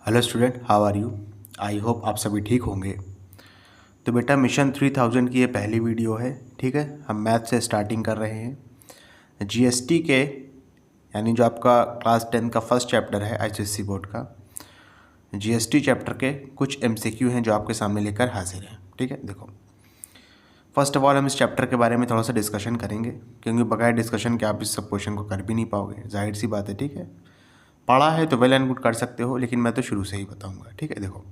Hello student, how are you? I hope आप सभी ठीक होंगे। तो बेटा मिशन 3000 की ये पहली वीडियो है। ठीक है, हम मैथ से स्टार्टिंग कर रहे हैं। जीएसटी के यानी जो आपका क्लास 10 का फर्स्ट चैप्टर है आईसीएसई बोर्ड का, जीएसटी चैप्टर के कुछ एमसीक्यू हैं जो आपके सामने लेकर हाजिर हैं। ठीक है, देखो फर्स्ट ऑफ ऑल हम इस चैप्टर के बारे में थोड़ा सा डिस्कशन करेंगे, क्योंकि बगैर डिस्कशन के आप इस सब क्वेश्चन को कर भी नहीं पाओगे, जाहिर सी बात है। ठीक है, पढ़ा है तो वेल एंड गुड कर सकते हो, लेकिन मैं तो शुरू से ही बताऊंगा। ठीक है, देखो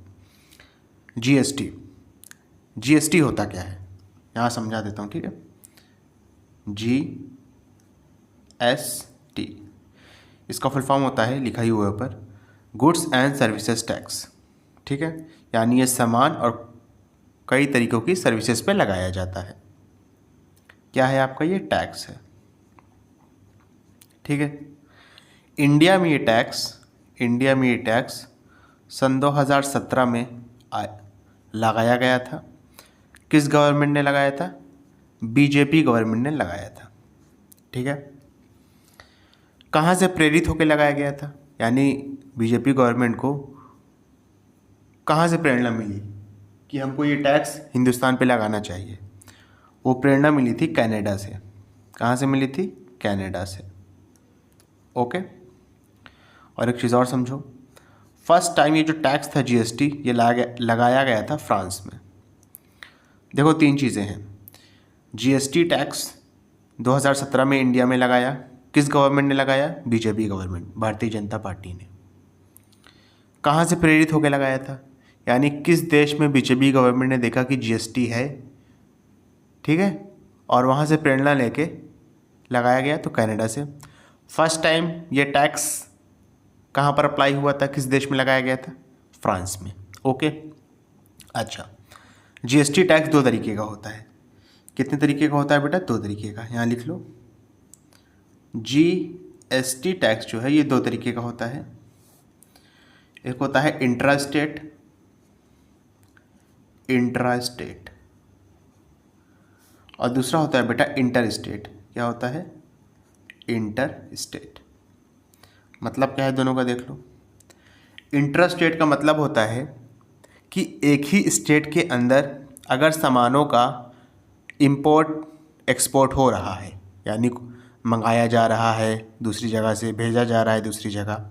जीएसटी होता क्या है यहाँ समझा देता हूँ। ठीक है, जीएसटी इसका फुल फॉर्म होता है, लिखा ही हुआ है ऊपर, गुड्स एंड सर्विसेज टैक्स। ठीक है, यानी ये सामान और कई तरीक़ों की सर्विसेज पे लगाया जाता है। क्या है आपका? ये टैक्स है। ठीक है, इंडिया में ये टैक्स सन 2017 में लगाया गया था। किस गवर्नमेंट ने लगाया था? बीजेपी गवर्नमेंट ने लगाया था। ठीक है, कहाँ से प्रेरित होकर लगाया गया था? यानी बीजेपी गवर्नमेंट को कहाँ से प्रेरणा मिली कि हमको ये टैक्स हिंदुस्तान पे लगाना चाहिए? वो प्रेरणा मिली थी कनाडा से। कहाँ से मिली थी? कनाडा से। ओके, और एक चीज़ और समझो, फर्स्ट टाइम ये जो टैक्स था जीएसटी ये लगाया गया था फ्रांस में। देखो तीन चीज़ें हैं। जीएसटी टैक्स 2017 में इंडिया में लगाया। किस गवर्नमेंट ने लगाया? BJP government, Bharatiya Janata party ने। कहाँ से प्रेरित होकर लगाया था? यानी किस देश में बीजेपी गवर्नमेंट ने देखा कि जीएसटी है, ठीक है, और वहाँ से प्रेरणा लेके लगाया गया, तो कनाडा से। फर्स्ट टाइम ये टैक्स कहाँ पर अप्लाई हुआ था, किस देश में लगाया गया था? फ्रांस में। ओके, अच्छा, जीएसटी टैक्स दो तरीके का होता है। कितने तरीके का होता है बेटा? दो तरीके का, यहाँ लिख लो। जीएसटी टैक्स जो है ये दो तरीके का होता है। एक होता है इंट्रा स्टेट और दूसरा होता है बेटा इंटर स्टेट। क्या होता है? Inter state. मतलब क्या है दोनों का? देख लो। इंट्रा स्टेट का मतलब होता है कि एक ही स्टेट के अंदर अगर सामानों का इंपोर्ट एक्सपोर्ट हो रहा है, यानी मंगाया जा रहा है दूसरी जगह से, भेजा जा रहा है दूसरी जगह,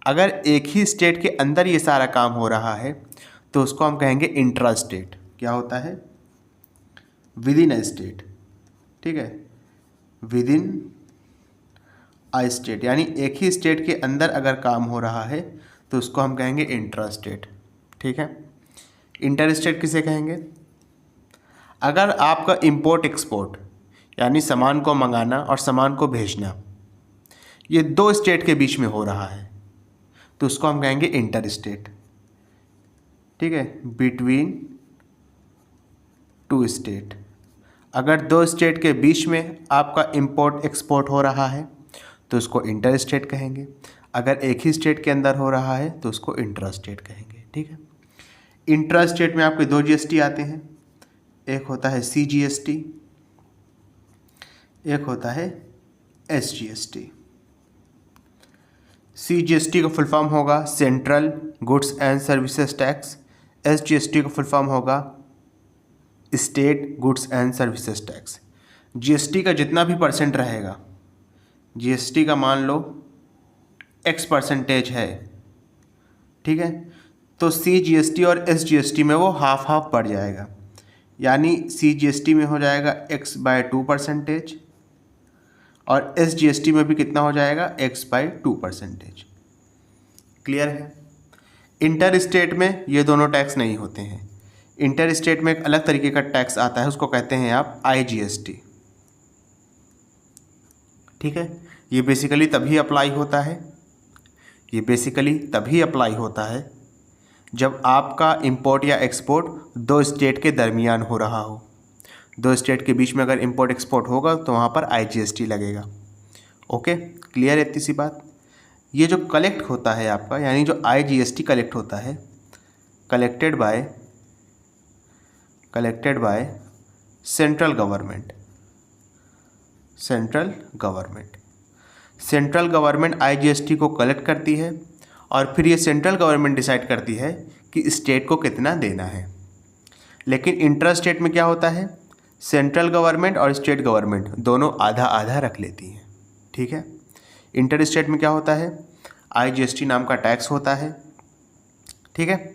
अगर एक ही स्टेट के अंदर ये सारा काम हो रहा है तो उसको हम कहेंगे इंट्रा स्टेट। क्या होता है? Within a state. ठीक है, विद इन अ स्टेट, यानी एक ही स्टेट के अंदर अगर काम हो रहा है तो उसको हम कहेंगे इंट्रा स्टेट। ठीक है, इंटर स्टेट किसे कहेंगे? अगर आपका इंपोर्ट एक्सपोर्ट यानी सामान को मंगाना और सामान को भेजना ये दो स्टेट के बीच में हो रहा है तो उसको हम कहेंगे इंटर स्टेट। ठीक है, बिटवीन टू स्टेट। अगर दो स्टेट के बीच में आपका इंपोर्ट एक्सपोर्ट हो रहा है तो उसको इंटर स्टेट कहेंगे। अगर एक ही स्टेट के अंदर हो रहा है तो उसको इंट्रा स्टेट कहेंगे। ठीक है, इंट्रा स्टेट में आपके दो जीएसटी आते हैं, एक होता है सीजीएसटी, एक होता है एसजीएसटी। सीजीएसटी का फुल फॉर्म होगा central goods and services tax. SGST का फुल फॉर्म होगा state goods and services tax. GST का जितना भी परसेंट रहेगा, जीएसटी का मान लो X% है, ठीक है, तो सीजीएसटी और एसजीएसटी में वो हाफ हाफ बढ़ जाएगा। यानी सीजीएसटी में हो जाएगा X/2% और एसजीएसटी में भी कितना हो जाएगा? X/2%। क्लियर है? इंटर स्टेट में ये दोनों टैक्स नहीं होते हैं। इंटर स्टेट में एक अलग तरीके का टैक्स आता है, उसको कहते हैं आप आईजीएसटी। ठीक है, ये बेसिकली तभी अप्लाई होता है जब आपका इंपोर्ट या एक्सपोर्ट दो स्टेट के दरमियान हो रहा हो। दो स्टेट के बीच में अगर इंपोर्ट एक्सपोर्ट होगा तो वहाँ पर आईजीएसटी लगेगा। ओके, क्लियर है इतनी सी बात? ये जो कलेक्ट होता है आपका, यानी जो आईजीएसटी कलेक्ट होता है, collected by central government IGST को कलेक्ट करती है और फिर ये सेंट्रल गवर्नमेंट डिसाइड करती है कि स्टेट को कितना देना है। लेकिन इंटर स्टेट में क्या होता है, सेंट्रल गवर्नमेंट और स्टेट गवर्नमेंट दोनों आधा आधा रख लेती हैं। ठीक है। इंटर स्टेट में क्या होता है, IGST नाम का टैक्स होता है। ठीक है।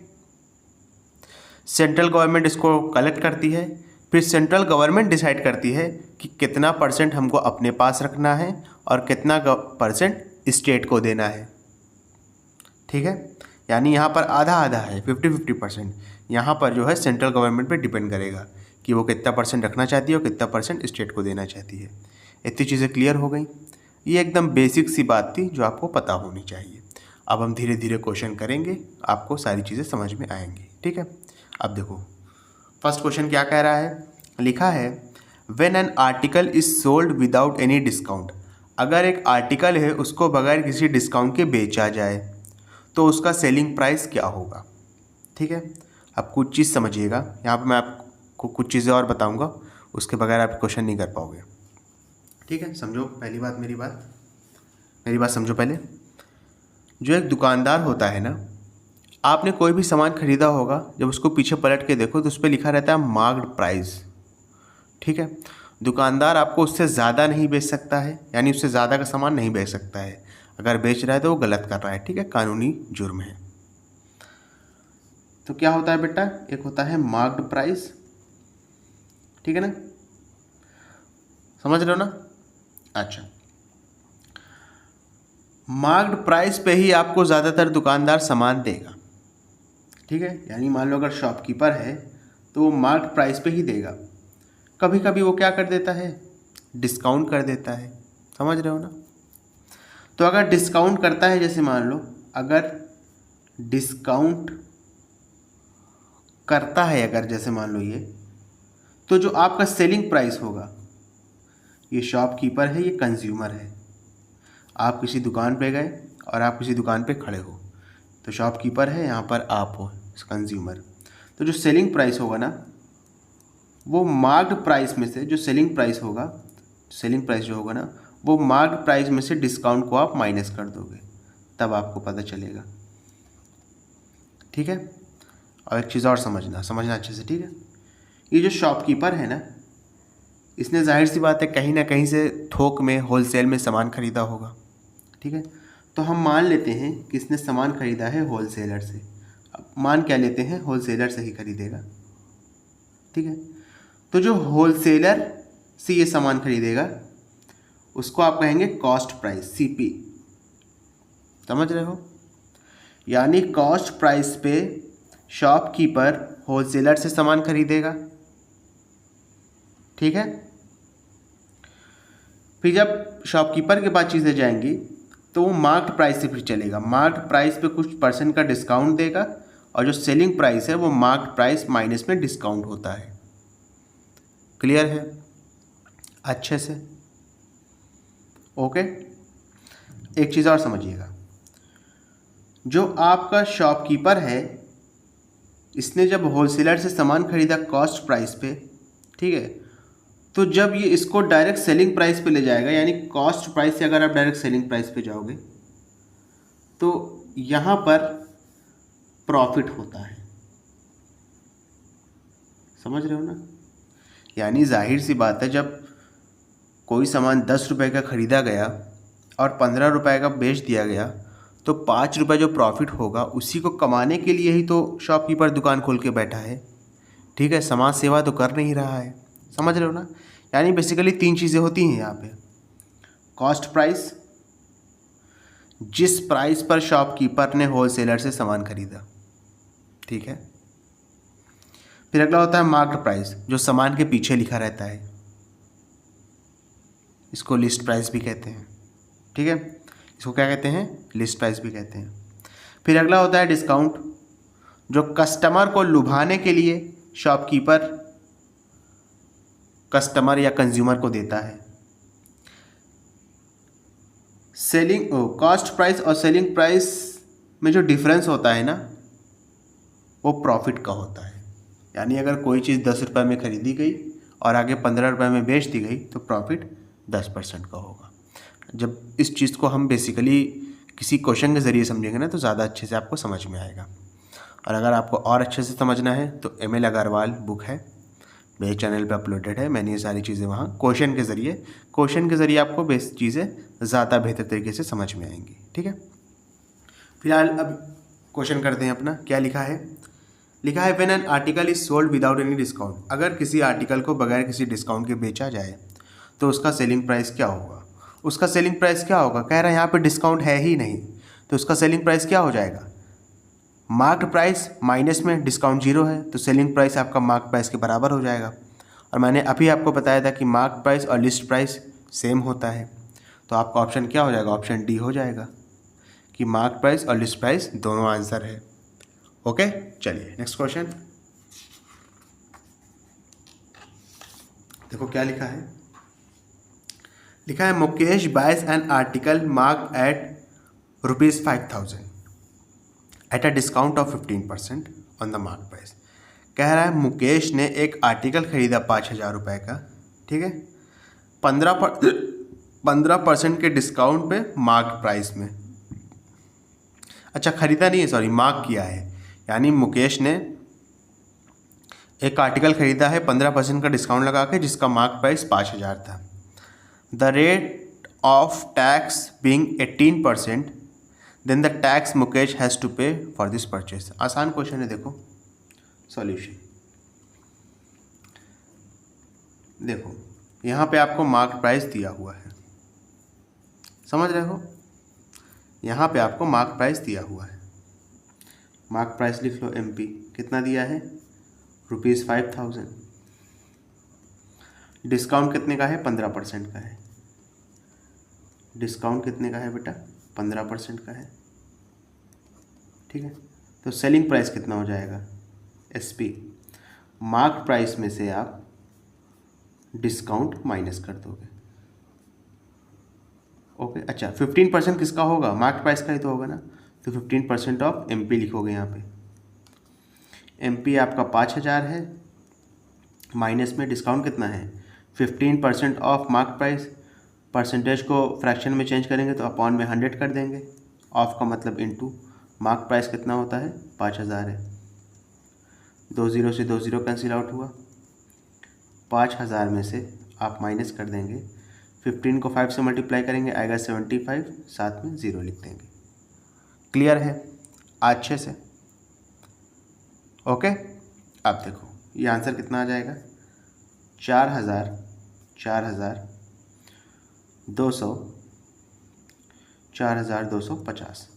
सेंट्रल गवर्नमेंट इसको कलेक्ट करती है, फिर सेंट्रल गवर्नमेंट डिसाइड करती है कि कितना % हमको अपने पास रखना है और कितना % स्टेट को देना है। ठीक है। यानी यहाँ पर आधा आधा है, 50-50%। यहाँ पर जो है सेंट्रल गवर्नमेंट पे डिपेंड करेगा कि वो कितना % रखना चाहती है और कितना % स्टेट को देना चाहती है। इतनी चीज़ें क्लियर हो गई। ये एकदम बेसिक सी बात थी जो आपको पता होनी चाहिए। अब हम धीरे धीरे क्वेश्चन करेंगे, आपको सारी चीज़ें समझ में आएंगी। ठीक है। अब देखो फर्स्ट क्वेश्चन क्या कह रहा है, लिखा है when an article is sold without any discount. अगर एक आर्टिकल है उसको बगैर किसी डिस्काउंट के बेचा जाए तो उसका सेलिंग प्राइस क्या होगा। ठीक है। अब कुछ चीज़ समझिएगा, यहाँ पर मैं आपको कुछ चीज़ें और बताऊँगा, उसके बगैर आप क्वेश्चन नहीं कर पाओगे। ठीक है। समझो पहली बात, मेरी बात समझो पहले। जो एक दुकानदार होता है ना, आपने कोई भी सामान खरीदा होगा, जब उसको पीछे पलट के देखो तो उस पर लिखा रहता है मार्क्ड प्राइस। ठीक है। दुकानदार आपको उससे ज़्यादा नहीं बेच सकता है, यानी उससे ज़्यादा का सामान नहीं बेच सकता है। अगर बेच रहा है तो वो गलत कर रहा है। ठीक है, कानूनी जुर्म है। तो क्या होता है बेटा, एक होता है मार्क्ड प्राइस। ठीक है ना, समझ रहे हो ना। अच्छा, मार्क्ड प्राइस पे ही आपको ज़्यादातर दुकानदार सामान देगा। ठीक है। यानी मान लो अगर शॉपकीपर है तो वो मार्क्ड प्राइस पे ही देगा। कभी कभी वो क्या कर देता है, डिस्काउंट कर देता है। समझ रहे हो ना। तो अगर डिस्काउंट करता है, जैसे मान लो अगर डिस्काउंट करता है, अगर जैसे मान लो ये, तो जो आपका सेलिंग प्राइस होगा, ये शॉपकीपर है, ये कंज्यूमर है। आप किसी दुकान पे गए और आप किसी दुकान पे खड़े हो, तो शॉपकीपर है, यहाँ पर आप हो कंज्यूमर। तो जो सेलिंग प्राइस होगा ना, वो मार्क्ड प्राइस में से जो सेलिंग प्राइस होगा, सेलिंग प्राइस जो होगा ना, वो मार्क्ड प्राइस में से डिस्काउंट को आप माइनस कर दोगे, तब आपको पता चलेगा। ठीक है। और एक चीज़ और समझना अच्छे से। ठीक है। ये जो शॉपकीपर है ना, इसने जाहिर सी बात है कहीं ना कहीं से थोक में, होलसेल में सामान खरीदा होगा। ठीक है। तो हम मान लेते हैं कि इसने सामान खरीदा है होलसेलर से। अब मान क्या लेते हैं, होलसेलर से ही खरीदेगा। ठीक है। तो जो होलसेलर से ये सामान खरीदेगा उसको आप कहेंगे कॉस्ट प्राइस, CP। समझ रहे हो। यानी कॉस्ट प्राइस पे शॉपकीपर होलसेलर से सामान खरीदेगा। ठीक है। फिर जब शॉपकीपर के पास चीज़ें जाएंगी तो वो मार्क्ड प्राइस से फिर चलेगा। मार्क्ड प्राइस पे कुछ % का डिस्काउंट देगा, और जो सेलिंग प्राइस है वो मार्क्ड प्राइस माइनस में डिस्काउंट होता है। क्लियर है अच्छे से। ओके। एक चीज़ और समझिएगा, जो आपका शॉपकीपर है, इसने जब होलसेलर से सामान खरीदा कॉस्ट प्राइस पे, ठीक है, तो जब ये इसको डायरेक्ट सेलिंग प्राइस पे ले जाएगा, यानी कॉस्ट प्राइस से अगर आप डायरेक्ट सेलिंग प्राइस पे जाओगे तो यहाँ पर प्रॉफिट होता है। समझ रहे हो ना। यानी जाहिर सी बात है, जब कोई सामान 10 रुपए का ख़रीदा गया और 15 रुपए का बेच दिया गया, तो 5 रुपये जो प्रॉफिट होगा उसी को कमाने के लिए ही तो शॉपकीपर दुकान खोल के बैठा है। ठीक है, समाज सेवा तो कर नहीं रहा है। समझ रहे हो ना। यानी बेसिकली 3 चीज़ें होती हैं यहाँ पे। कॉस्ट प्राइस, जिस प्राइस पर शॉपकीपर ने होलसेलर से सामान खरीदा। ठीक है। फिर अगला होता है मार्क्ड प्राइस, जो सामान के पीछे लिखा रहता है, इसको लिस्ट प्राइस भी कहते हैं। ठीक है, इसको क्या कहते हैं, लिस्ट प्राइस भी कहते हैं। फिर अगला होता है डिस्काउंट, जो कस्टमर को लुभाने के लिए शॉपकीपर कस्टमर या कंज्यूमर को देता है। कॉस्ट प्राइस और सेलिंग प्राइस में जो डिफरेंस होता है ना, वो प्रॉफिट का होता है। यानी अगर कोई चीज़ 10 रुपये में खरीदी गई और आगे 15 रुपये में बेच दी गई, तो प्रॉफिट 10% का होगा। जब इस चीज़ को हम बेसिकली किसी क्वेश्चन के ज़रिए समझेंगे ना तो ज़्यादा अच्छे से आपको समझ में आएगा। और अगर आपको और अच्छे से समझना है तो एम.एल. अग्रवाल बुक है, मेरे चैनल पे अपलोडेड है। मैंने ये सारी चीज़ें वहाँ क्वेश्चन के ज़रिए आपको बेस चीज़ें ज़्यादा बेहतर तरीके से समझ में आएंगी। ठीक है, फिलहाल अब क्वेश्चन करते हैं अपना। क्या लिखा है? लिखा है when an article is sold without any discount. अगर किसी आर्टिकल को बगैर किसी डिस्काउंट के बेचा जाए तो उसका सेलिंग प्राइस क्या होगा? उसका सेलिंग प्राइस क्या होगा? कह रहा है यहाँ पे डिस्काउंट है ही नहीं, तो उसका सेलिंग प्राइस क्या हो जाएगा? मार्क्ड प्राइस माइनस में डिस्काउंट जीरो है, तो सेलिंग प्राइस आपका मार्क प्राइस के बराबर हो जाएगा। और मैंने अभी आपको बताया था कि मार्क प्राइस और लिस्ट प्राइस सेम होता है, तो आपका ऑप्शन क्या हो जाएगा? ऑप्शन डी हो जाएगा कि मार्क प्राइस और लिस्ट प्राइस दोनों आंसर है। ओके, चलिए नेक्स्ट क्वेश्चन देखो क्या लिखा है। लिखा है Mukesh buys an article mark at ₹5,000 at a discount of 15% on the mark price. कह रहा है मुकेश ने एक आर्टिकल खरीदा 5,000 रुपये का, ठीक है, 15% के डिस्काउंट पे मार्क प्राइस में। अच्छा, खरीदा नहीं है, सॉरी, मार्क किया है। यानी मुकेश ने एक आर्टिकल खरीदा है 15% का डिस्काउंट लगा के, जिसका मार्क प्राइस 5,000 था। The rate of tax being 18%, then the tax Mukesh has to pay for this purchase. आसान क्वेश्चन है, देखो सॉल्यूशन। देखो यहाँ पे आपको मार्क प्राइस दिया हुआ है, समझ रहे हो? यहाँ पे आपको मार्क प्राइस दिया हुआ है। मार्क प्राइस लिख लो, MP कितना दिया है? ₹5,000। डिस्काउंट कितने का है? 15% का है। डिस्काउंट कितने का है बेटा? 15% का है। ठीक है, तो सेलिंग प्राइस कितना हो जाएगा? SP। मार्क प्राइस में से आप डिस्काउंट माइनस कर दोगे। ओके, अच्छा 15% किसका होगा? मार्क प्राइस का ही तो होगा ना, तो 15% ऑफ MP लिखोगे यहाँ पे। MP आपका 5,000 है, माइनस में डिस्काउंट कितना है? 15% ऑफ मार्क प्राइस। परसेंटेज को फ्रैक्शन में चेंज करेंगे तो अपॉन में 100 कर देंगे। ऑफ का मतलब इनटू मार्क प्राइस कितना होता है? 5,000 है। 2 0 से 2 0 कैंसिल आउट हुआ। 5,000 में से आप माइनस कर देंगे, 15 को 5 से मल्टीप्लाई करेंगे, आएगा 75, साथ में 0 लिख देंगे। क्लियर है अच्छे से? ओके, अब देखो ये आंसर कितना आ जाएगा? 4,250।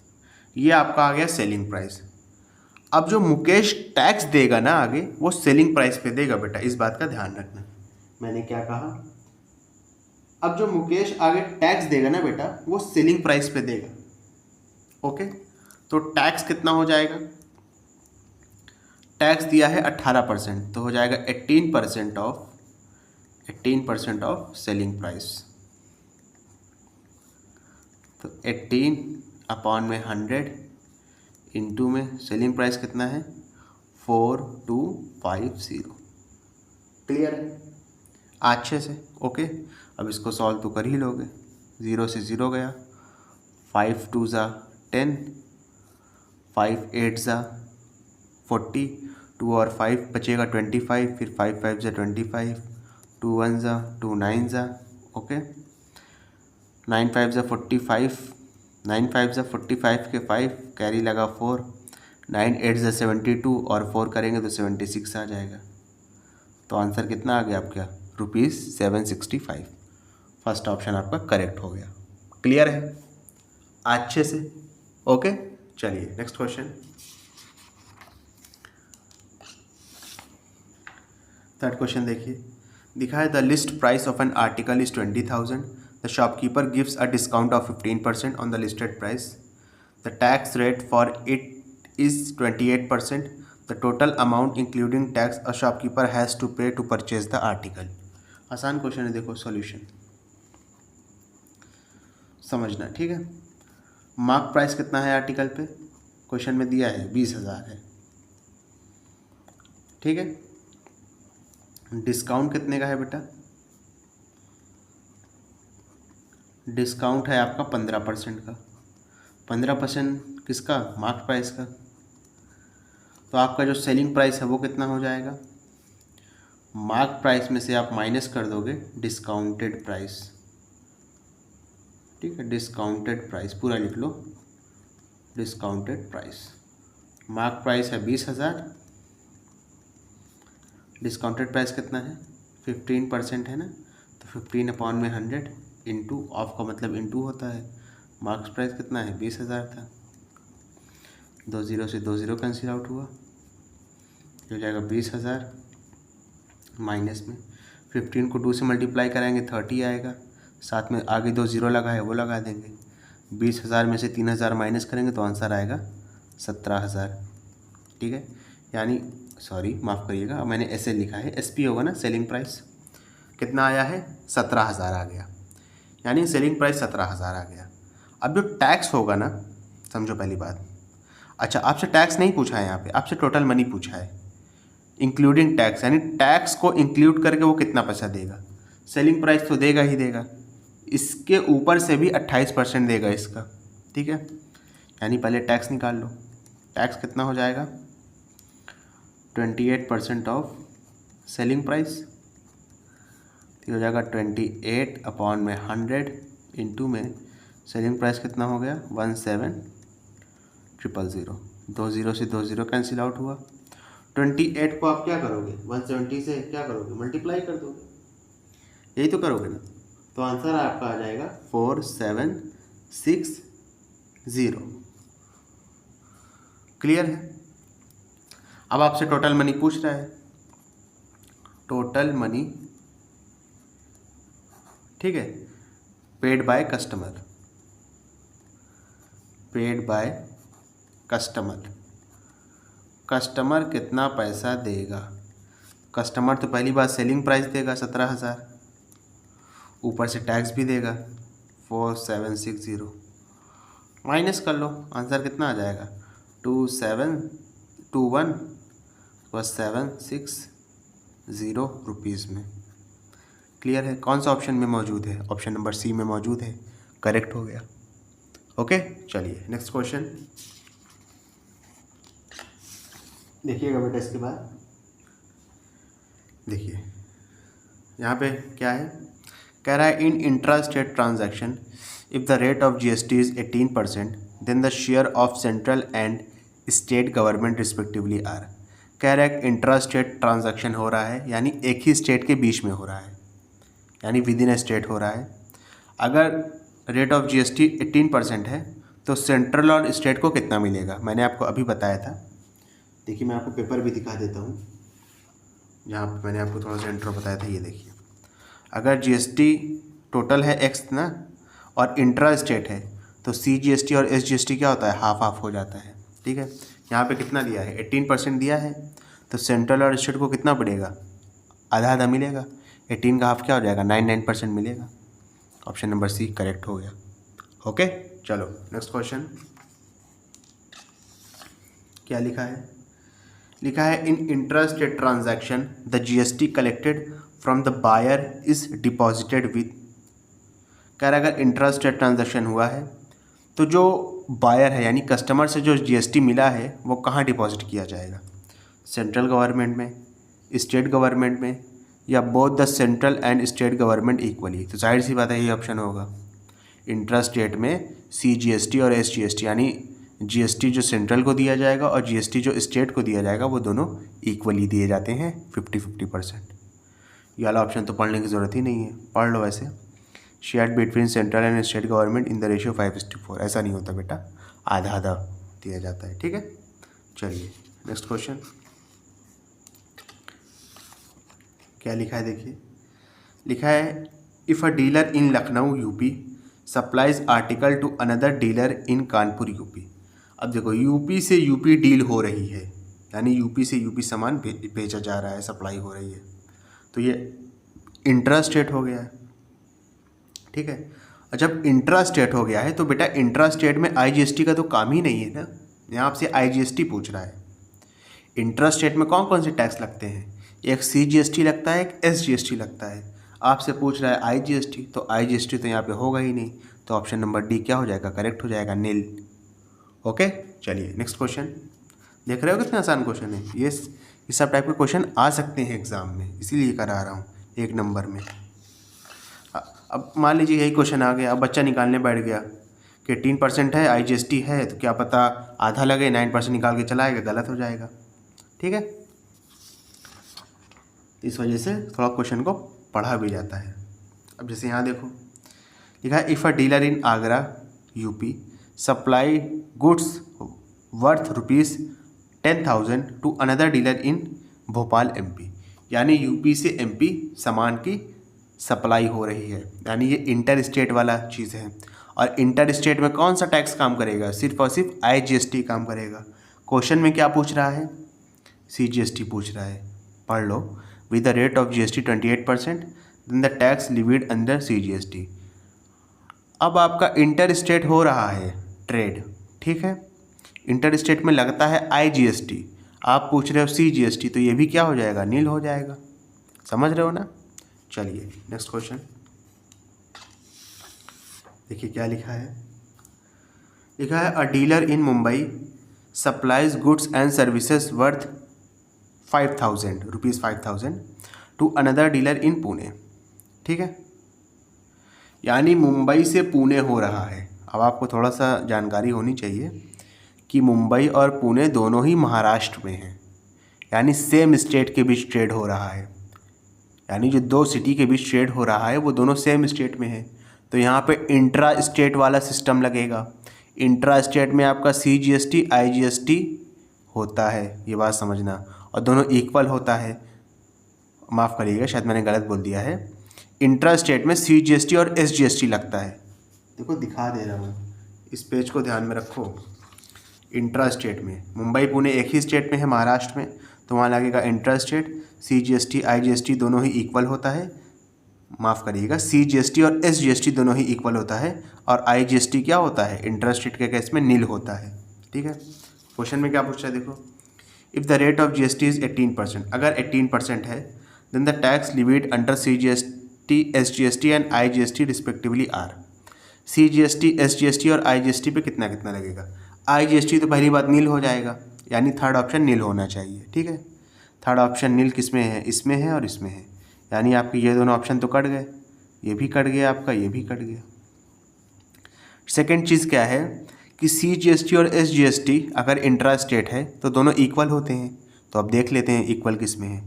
ये आपका आ गया सेलिंग प्राइस। अब जो मुकेश टैक्स देगा ना आगे, वो सेलिंग प्राइस पे देगा बेटा, इस बात का ध्यान रखना। मैंने क्या कहा? अब जो मुकेश आगे टैक्स देगा ना बेटा, वो सेलिंग प्राइस पे देगा। ओके, तो टैक्स कितना हो जाएगा? टैक्स दिया है 18%, तो हो जाएगा 18% ऑफ सेलिंग प्राइस। तो 18 अपॉन में 100 इंटू में सेलिंग प्राइस कितना है? 4250। क्लियर है अच्छे से? ओके, अब इसको सॉल्व तो कर ही लोगे। 0 से 0 गया, 5 2 ज़ा 10, 5 8 ज़ा 40, 2 और 5 बचेगा 25, फिर 5 5 ज़ा 25, 2 1 ज़ा 2 9 ज़ा, ओके, 9 5 ज़ा 45, 9 5 ज़ा 45 के 5 कैरी लगा 4, 9 8 ज़ा 72 और 4 करेंगे तो 76 आ जाएगा। तो आंसर कितना आ गया आपका? ₹765। फर्स्ट ऑप्शन आपका करेक्ट हो गया। क्लियर है अच्छे से? ओके, चलिए नेक्स्ट क्वेश्चन। थर्ड क्वेश्चन देखिए, दिखा है the list price of an article is 20,000। The shopkeeper gives a discount of 15% on the listed price. The tax rate for it is 28%. The total amount including tax a shopkeeper has to pay to purchase the article. आसान question है, देखो solution समझना, ठीक है। Mark price कितना है article पे? Question में दिया है 20,000 है, ठीक है। डिस्काउंट कितने का है बेटा? डिस्काउंट है आपका 15% का। 15% किसका? मार्क प्राइस का। तो आपका जो सेलिंग प्राइस है वो कितना हो जाएगा? मार्क प्राइस में से आप माइनस कर दोगे डिस्काउंटेड प्राइस, ठीक है, डिस्काउंटेड प्राइस पूरा लिख लो, डिस्काउंटेड प्राइस। मार्क प्राइस है 20,000, डिस्काउंटेड प्राइस कितना है? 15% है ना, तो 15/100 इंटू, ऑफ का मतलब इंटू होता है, मार्क्स प्राइस कितना है? 20,000 था। 2 0 से 2 0 कैंसिल आउट हुआ, हो जाएगा 20,000 माइनस में 15 को 2 से मल्टीप्लाई कराएंगे 30 आएगा, साथ में आगे 2 0 लगा है वो लगा देंगे। 20,000 में से 3,000 माइनस करेंगे तो आंसर आएगा 17,000, ठीक है। यानी सॉरी माफ़ करिएगा, अब मैंने ऐसे लिखा है, SP होगा ना, सेलिंग प्राइस कितना आया है? 17,000 आ गया, यानी सेलिंग प्राइस 17,000 आ गया। अब जो टैक्स होगा ना, समझो पहली बात, अच्छा आपसे टैक्स नहीं पूछा है यहाँ पे, आपसे टोटल मनी पूछा है इंक्लूडिंग टैक्स, यानी टैक्स को इंक्लूड करके वो कितना पैसा देगा। सेलिंग प्राइस तो देगा ही देगा, इसके ऊपर से भी 28% देगा इसका, ठीक है। यानी पहले टैक्स निकाल लो, टैक्स कितना हो जाएगा? 28% ऑफ सेलिंग प्राइस, तो हो जाएगा 28/100 इंटू में सेलिंग प्राइस कितना हो गया? 17,000। 2 0 से 2 0 कैंसिल आउट हुआ। 28 को आप क्या करोगे? 170 से क्या करोगे? मल्टीप्लाई कर दोगे, यही तो करोगे ना। तो आंसर आपका आ जाएगा 4760। क्लियर है? अब आपसे टोटल मनी पूछ रहा है, टोटल मनी, ठीक है, paid by customer, paid by customer, customer कितना पैसा देगा? कस्टमर तो पहली बात सेलिंग प्राइस देगा 17,000, ऊपर से टैक्स भी देगा 4760, माइनस कर लो, आंसर कितना आ जाएगा? 2760 रुपीज़ में। क्लियर है? कौन सा ऑप्शन में मौजूद है? ऑप्शन नंबर सी में मौजूद है, करेक्ट हो गया। ओके, चलिए नेक्स्ट क्वेश्चन देखिएगा बेटा। इसके बाद देखिए यहाँ पे क्या है, कह रहा है in intra state transaction if the rate of GST is 18% then the share of central and state government respectively are. कह रहा है इंट्रा स्टेट ट्रांजैक्शन हो रहा है, यानी एक ही स्टेट के बीच में हो रहा है, यानी विद इन ए स्टेट हो रहा है। अगर रेट ऑफ GST 18% है तो सेंट्रल और स्टेट को कितना मिलेगा? मैंने आपको अभी बताया था, देखिए मैं आपको पेपर भी दिखा देता हूँ जहाँ पर मैंने आपको थोड़ा सा इंट्रो बताया था। ये देखिए, अगर GST टोटल है X ना और इंट्रा स्टेट है तो CGST और SGST क्या होता है? हाफ हाफ हो जाता है, ठीक है। यहाँ पे कितना दिया है? 18% दिया है, तो सेंट्रल और स्टेट को कितना पड़ेगा? आधा आधा मिलेगा, 18 का हाफ क्या हो जाएगा? 9% मिलेगा। ऑप्शन नंबर सी करेक्ट हो गया। ओके, चलो नेक्स्ट क्वेश्चन क्या लिखा है? लिखा है in intra state transaction the GST collected from the buyer is deposited with. कह रहा है अगर इंट्रा स्टेट ट्रांजैक्शन हुआ है तो जो बायर है यानी कस्टमर से जो GST मिला है वो कहाँ डिपॉजिट किया जाएगा? सेंट्रल गवर्नमेंट में, स्टेट गवर्नमेंट में, या both the central and state government equally. तो जाहिर सी बात है यही ऑप्शन होगा। इंट्रा स्टेट में CGST और SGST यानी GST जो सेंट्रल को दिया जाएगा और GST जो स्टेट को दिया जाएगा वो दोनों इक्वली दिए जाते हैं 50-50%। ये वाला ऑप्शन तो पढ़ने की ज़रूरत ही नहीं है, पढ़ लो वैसे। Shared between central and state government in the ratio 5:4। ऐसा नहीं होता बेटा, आधा आधा दिया जाता है, ठीक है। चलिए नेक्स्ट क्वेश्चन क्या लिखा है? देखिए लिखा है if a dealer in Lucknow UP supplies article to another dealer in Kanpur UP। अब देखो UP से UP डील हो रही है, यानी UP से UP सामान भेजा जा रहा है, सप्लाई हो रही है, तो ये इंट्रा स्टेट हो गया है, ठीक है। और जब इंट्रा स्टेट हो गया है तो बेटा इंट्रा स्टेट में IGST का तो काम ही नहीं है ना, यहाँ आपसे IGST पूछ रहा है। इंट्रा स्टेट में कौन कौन से टैक्स लगते हैं? एक CGST लगता है, एक SGST लगता है। आपसे पूछ रहा है IGST, तो IGST तो यहाँ पे होगा ही नहीं, तो ऑप्शन नंबर डी क्या हो जाएगा? करेक्ट हो जाएगा, नील। ओके, चलिए नेक्स्ट क्वेश्चन। देख रहे हो कितना आसान क्वेश्चन है ये। इस सब टाइप के क्वेश्चन आ सकते हैं एग्जाम में, इसीलिए करा रहा हूँ 1 नंबर में। अब मान लीजिए यही क्वेश्चन आ गया, अब बच्चा निकालने बैठ गया कि 18% है, IGST है, तो क्या पता आधा लगे, 9% निकाल के चलाएगा, गलत हो जाएगा। ठीक है, इस वजह से थोड़ा क्वेश्चन को पढ़ा भी जाता है। अब जैसे यहाँ देखो लिखा है, if a dealer in Agra UP supply goods worth ₹10,000 to another dealer in Bhopal MP, यानी यूपी से MP सामान की सप्लाई हो रही है, यानी ये इंटर स्टेट वाला चीज़ है। और इंटर स्टेट में कौन सा टैक्स काम करेगा? सिर्फ और सिर्फ IGST काम करेगा। क्वेश्चन में क्या पूछ रहा है? CGST पूछ रहा है, पढ़ लो। With the rate of GST 28%, then the tax levied under CGST। अब आपका इंटर स्टेट हो रहा है ट्रेड, ठीक है, इंटर स्टेट में लगता है IGST, आप पूछ रहे हो CGST, तो ये भी क्या हो जाएगा? नील हो जाएगा। समझ रहे हो ना? चलिए नेक्स्ट क्वेश्चन देखिए क्या लिखा है। लिखा है, a dealer in Mumbai supplies goods and services worth ₹5,000 to another dealer in Pune. ठीक है, यानी मुंबई से पुणे हो रहा है। अब आपको थोड़ा सा जानकारी होनी चाहिए कि मुंबई और पुणे दोनों ही महाराष्ट्र में हैं, यानी सेम स्टेट के बीच ट्रेड हो रहा है। यानी जो 2 सिटी के बीच ट्रेड हो रहा है वो दोनों सेम स्टेट में है, तो यहाँ पे इंट्रा स्टेट वाला सिस्टम लगेगा। इंट्रा स्टेट में आपका CGST IGST होता है, ये बात समझना, और दोनों इक्वल होता है। माफ़ करिएगा, शायद मैंने गलत बोल दिया है। इंट्रा स्टेट में CGST और SGST लगता है। देखो दिखा दे रहा हूँ, इस पेज को ध्यान में रखो। इंट्रा स्टेट में मुंबई पुणे एक ही स्टेट में है, महाराष्ट्र में, तो वहाँ लगेगा इंट्रा स्टेट। CGST IGST दोनों ही इक्वल होता है, माफ़ करिएगा, CGST और SGST दोनों ही इक्वल होता है, और IGST क्या होता है? इंट्रा स्टेट के केस में नील होता है। ठीक है, क्वेश्चन में क्या पूछा है देखो, if the rate of GST is 18%, अगर 18% है, then the tax levied under CGST SGST and IGST respectively are. CGST SGST और IGST पे कितना कितना लगेगा? IGST तो पहली बात नील हो जाएगा, यानी थर्ड ऑप्शन नील होना चाहिए। ठीक है, थर्ड ऑप्शन नील किस में है? इसमें है और इसमें है, यानी आपके ये दोनों ऑप्शन तो कट गए, ये भी कट गया आपका, ये भी कट गया। सेकेंड चीज़ क्या है कि CGST और SGST अगर इंट्रा स्टेट है तो दोनों इक्वल होते हैं, तो अब देख लेते हैं इक्वल किस में है।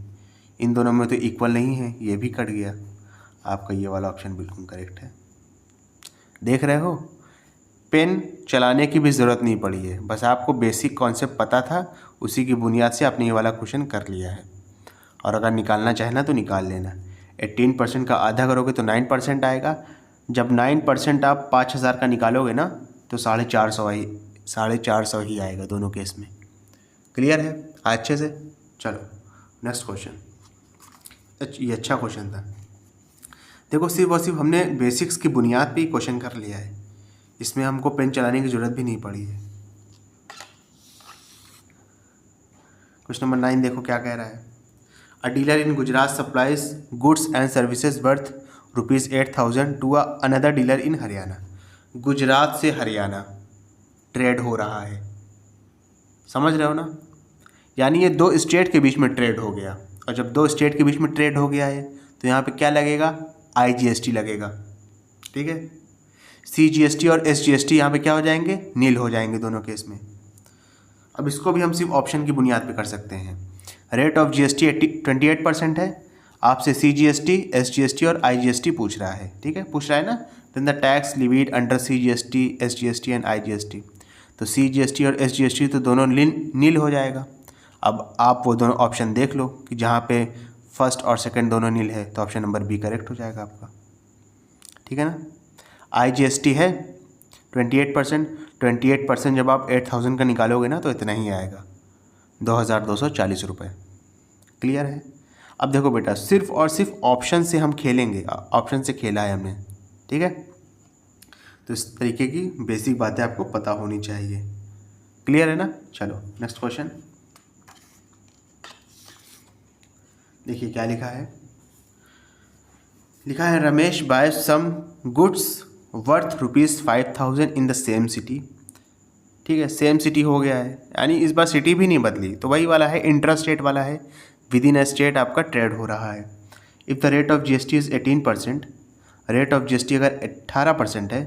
इन दोनों में तो इक्वल नहीं है, ये भी कट गया। आपका ये वाला ऑप्शन बिल्कुल करेक्ट है। देख रहे हो, पेन चलाने की भी ज़रूरत नहीं पड़ी है, बस आपको बेसिक कॉन्सेप्ट पता था, उसी की बुनियाद से आपने ये वाला क्वेश्चन कर लिया है। और अगर निकालना चाहे ना तो निकाल लेना। 18% का आधा करोगे तो 9% आएगा। जब 9% आप 5,000 का निकालोगे ना तो 450 ही आएगा दोनों केस में। क्लियर है अच्छे से? चलो नेक्स्ट क्वेश्चन। ये अच्छा क्वेश्चन था। देखो सिर्फ और सिर्फ हमने बेसिक्स की बुनियाद पे ही क्वेश्चन कर लिया है, इसमें हमको पेन चलाने की ज़रूरत भी नहीं पड़ी है। क्वेश्चन नंबर 9 देखो क्या कह रहा है। A dealer in Gujarat supplies goods and services worth ₹8,000 to another dealer in Haryana. Gujarat से हरियाणा ट्रेड हो रहा है, समझ रहे हो ना? यानी ये 2 स्टेट के बीच में ट्रेड हो गया, और जब 2 स्टेट के बीच में ट्रेड हो गया है तो यहाँ पे क्या लगेगा? IGST लगेगा। ठीक है, CGST और SGST यहाँ पे क्या हो जाएंगे? नील हो जाएंगे दोनों केस में। अब इसको भी हम सिर्फ ऑप्शन की बुनियाद पे कर सकते हैं। रेट ऑफ GST 28% है, आपसे CGST SGST और IGST पूछ रहा है। ठीक है, पूछ रहा है ना, then the tax levied under CGST SGST and IGST। तो CGST और SGST तो दोनों नील हो जाएगा। अब आप वो दोनों ऑप्शन देख लो कि जहाँ पे फर्स्ट और सेकंड दोनों नील है, तो ऑप्शन नंबर बी करेक्ट हो जाएगा आपका। ठीक है ना? IGST है 28%। जब आप 8,000 का निकालोगे ना तो इतना ही आएगा, 2,240 रुपये। क्लियर है? अब देखो बेटा, सिर्फ और सिर्फ ऑप्शन से हम खेलेंगे, ऑप्शन से खेला है हमने। ठीक है, तो इस तरीके की बेसिक बातें आपको पता होनी चाहिए। क्लियर है ना? चलो नेक्स्ट क्वेश्चन देखिए क्या लिखा है। लिखा है, Ramesh buy some goods worth ₹5,000 in the same city ठीक है, सेम सिटी हो गया है, यानी इस बार सिटी भी नहीं बदली, तो वही वाला है, इंट्रा स्टेट वाला है, विद इन अ स्टेट आपका ट्रेड हो रहा है। If the rate of GST is 18%, rate of GST अगर 18% है,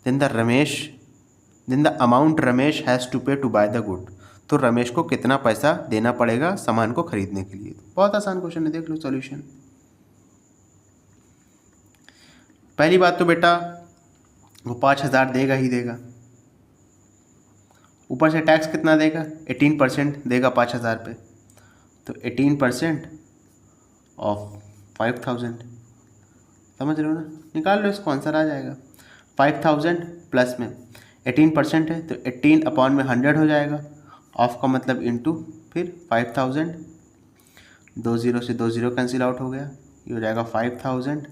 then the amount Ramesh has to pay to buy the good, तो रमेश को कितना पैसा देना पड़ेगा सामान को खरीदने के लिए। बहुत आसान क्वेश्चन है, देख लो सॉल्यूशन। पहली बात तो बेटा वो 5,000 देगा ही देगा, ऊपर से टैक्स कितना देगा, 18% देगा 5,000 पे, तो 18% ऑफ 5,000, समझ रहे हो ना, निकाल लो, इसको आंसर आ जाएगा। 5,000 प्लस में 18% है, तो 18/100 हो जाएगा, ऑफ का मतलब इनटू, फिर 5,000, 2 0 से 2 0 कैंसिल आउट हो गया, ये हो जाएगा 5,000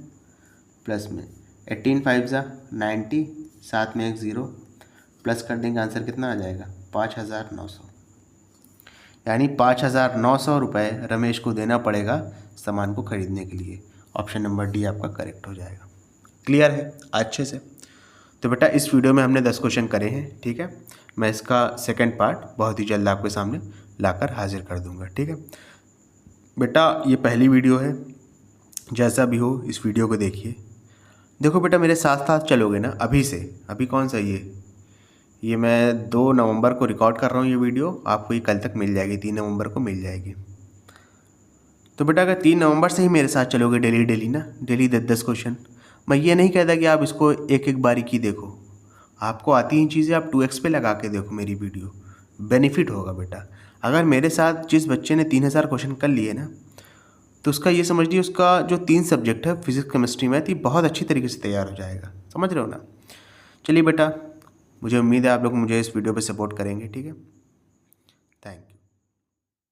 प्लस में 18 5 ज़ा 90, साथ में एक 0 प्लस कर देंगे, आंसर कितना आ जाएगा 5,900, यानी 5,900 रुपये रमेश को देना पड़ेगा सामान को खरीदने के लिए। ऑप्शन नंबर डी आपका करेक्ट हो जाएगा। क्लियर है अच्छे से? तो बेटा इस वीडियो में हमने 10 क्वेश्चन करे हैं, ठीक है। मैं इसका सेकंड पार्ट बहुत ही जल्द आपके सामने लाकर हाजिर कर दूंगा, ठीक है। बेटा ये पहली वीडियो है, जैसा भी हो इस वीडियो को देखिए। देखो बेटा मेरे साथ साथ चलोगे ना, अभी से, अभी कौन सा ये मैं 2 नवंबर को रिकॉर्ड कर रहा हूँ ये वीडियो, आपको ये कल तक मिल जाएगी, 3 नवंबर को मिल जाएगी। तो बेटा अगर 3 नवंबर से ही मेरे साथ चलोगे डेली ना, डेली 10 क्वेश्चन, मैं ये नहीं कहता कि आप इसको एक एक बारीकी देखो, आपको आती ही चीज़ें आप 2x पे लगा के देखो मेरी वीडियो, बेनिफिट होगा बेटा। अगर मेरे साथ जिस बच्चे ने 3,000 क्वेश्चन कर लिए ना, तो उसका ये समझ लीजिए उसका जो 3 सब्जेक्ट है फिजिक्स केमिस्ट्री मैथ, ये बहुत अच्छी तरीके से तैयार हो जाएगा, समझ रहे हो ना। चलिए बेटा, मुझे उम्मीद है आप लोग मुझे इस वीडियो पे सपोर्ट करेंगे, ठीक है। Thank you.